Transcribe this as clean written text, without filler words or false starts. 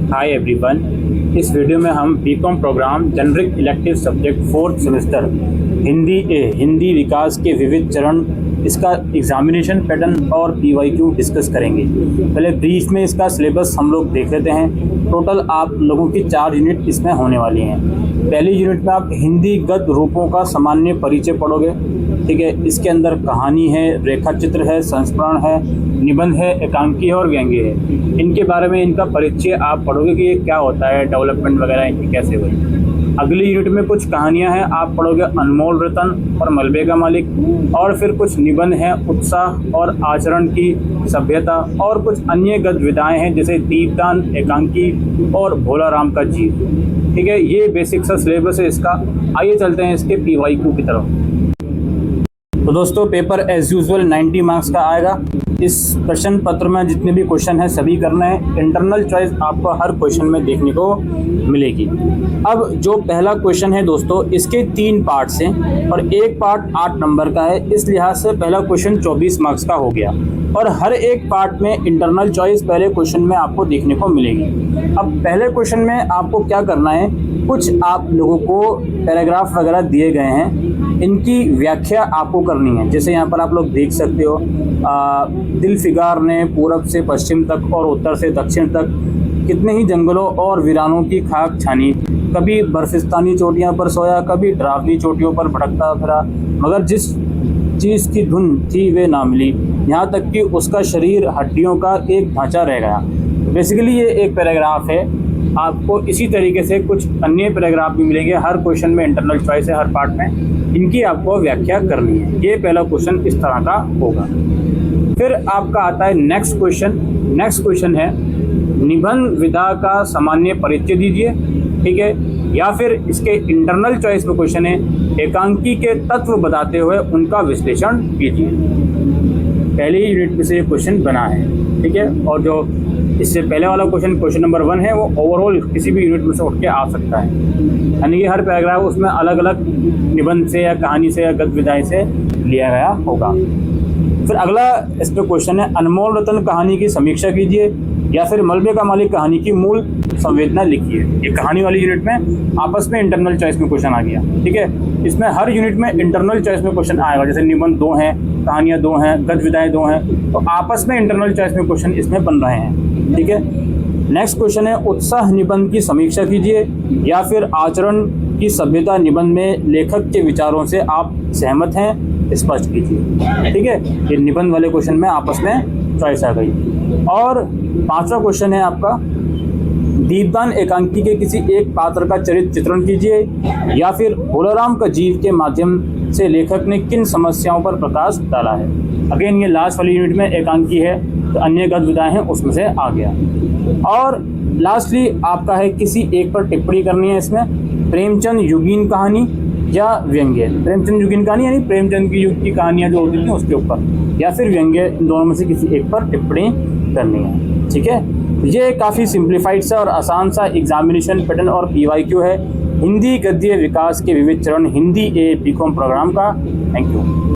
Hi everyone. इस video में हम BCom program generic elective subject 4th semester Hindi विकास के विविध चरण, इसका एग्जामिनेशन पैटर्न और पीवाईक्यू डिस्कस करेंगे। पहले ब्रीफ में इसका सिलेबस हम लोग देख लेते हैं। टोटल आप लोगों की 4 यूनिट इसमें होने वाली हैं। पहली यूनिट में आप हिंदी गद्य रूपों का सामान्य परिचय पढ़ोगे, ठीक है। इसके अंदर कहानी है, रेखा चित्र है, संस्मरण है, निबंध है, एकांकी है और व्यंग्य है। इनके बारे में इनका परिचय आप पढ़ोगे कि ये क्या होता है, डेवलपमेंट वगैरह इनकी कैसे हुई। अगली यूनिट में कुछ कहानियां हैं, आप पढ़ोगे अनमोल रतन और मलबे का मालिक, और फिर कुछ निबंध हैं, उत्साह और आचरण की सभ्यता, और कुछ अन्य गद्य विधाएं हैं जैसे दीपदान, एकांकी और भोला राम का जीव, ठीक है। ये बेसिक सा सिलेबस है इसका। आइए चलते हैं इसके पीवाईक्यू की तरफ। तो दोस्तों, पेपर एज यूजुअल 90 मार्क्स का आएगा। इस प्रश्न पत्र में जितने भी क्वेश्चन हैं सभी करना है। इंटरनल चॉइस आपको हर क्वेश्चन में देखने को मिलेगी। अब जो पहला क्वेश्चन है दोस्तों, इसके 3 पार्ट्स हैं और एक पार्ट 8 नंबर का है। इस लिहाज से पहला क्वेश्चन 24 मार्क्स का हो गया और हर एक पार्ट में इंटरनल चॉइस पहले क्वेश्चन में आपको देखने को मिलेगी। अब पहले क्वेश्चन में आपको क्या करना है, कुछ आप लोगों को पैराग्राफ वगैरह दिए गए हैं, इनकी व्याख्या आपको करनी है। जैसे यहाँ पर आप लोग देख सकते हो, दिलफिगार ने पूरब से पश्चिम तक और उत्तर से दक्षिण तक कितने ही जंगलों और वीरानों की खाक छानी, कभी बर्फिस्तानी चोटियों पर सोया, कभी डरावनी चोटियों पर भटकता फिरा, मगर जिस चीज़ की धुन थी वे ना मिली, यहाँ तक कि उसका शरीर हड्डियों का एक ढांचा रह गया। बेसिकली ये एक पैराग्राफ है। आपको इसी तरीके से कुछ अन्य पैराग्राफ भी मिलेंगे। हर क्वेश्चन में इंटरनल चॉइस है, हर पार्ट में इनकी आपको व्याख्या करनी है। ये पहला क्वेश्चन इस तरह का होगा। फिर आपका आता है नेक्स्ट क्वेश्चन। नेक्स्ट क्वेश्चन है निबंध विधा का सामान्य परिचय दीजिए, ठीक है। या फिर इसके इंटरनल चॉइस में क्वेश्चन है एकांकी के तत्व बताते हुए उनका विश्लेषण कीजिए। पहली यूनिट में से ये क्वेश्चन बना है, ठीक है। और जो इससे पहले वाला क्वेश्चन नंबर 1 है, वो ओवरऑल किसी भी यूनिट में से उठ के आ सकता है, यानी कि हर पैराग्राफ उसमें अलग अलग निबंध से या कहानी से या गद्य विधाएं से लिया गया होगा। फिर अगला इसमें क्वेश्चन है अनमोल रतन कहानी की समीक्षा कीजिए या फिर मलबे का मालिक कहानी की मूल संवेदना लिखिए। ये कहानी वाली यूनिट में आपस में इंटरनल चॉइस में क्वेश्चन आ गया, ठीक है। इसमें हर यूनिट में इंटरनल चॉइस में क्वेश्चन आएगा। जैसे निबंध 2 हैं, कहानियाँ 2 हैं, गद्य विधाएं 2 हैं, तो आपस में इंटरनल चॉइस में क्वेश्चन इसमें बन रहे हैं, ठीक है। नेक्स्ट क्वेश्चन है उत्साह निबंध की समीक्षा कीजिए या फिर आचरण की सभ्यता निबंध में लेखक के विचारों से आप सहमत हैं, स्पष्ट कीजिए, ठीक है। ये निबंध वाले क्वेश्चन में आपस में चॉइस आ गई। और 5वां क्वेश्चन है आपका दीपदान एकांकी के किसी एक पात्र का चरित्र चित्रण कीजिए या फिर भोलाराम का जीव के माध्यम से लेखक ने किन समस्याओं पर प्रकाश डाला है। अगेन ये लास्ट वाली यूनिट में एकांकी है, तो अन्य गद्य विधाएं हैं उसमें से आ गया। और लास्टली आपका है किसी एक पर टिप्पणी करनी है। इसमें प्रेमचंद युगीन कहानी या व्यंग्य। प्रेमचंद युगीन कहानी यानी प्रेमचंद की युग की कहानियाँ जो होती थी उसके ऊपर, या फिर व्यंग्य, इन दोनों में से किसी एक पर टिप्पणी करनी है, ठीक है। ये काफ़ी सिंप्लीफाइड सा और आसान सा एग्जामिनेशन पैटर्न और पीवाईक्यू है हिंदी गद्य विकास के विविध चरण हिंदी ए बीकॉम प्रोग्राम का। Thank you.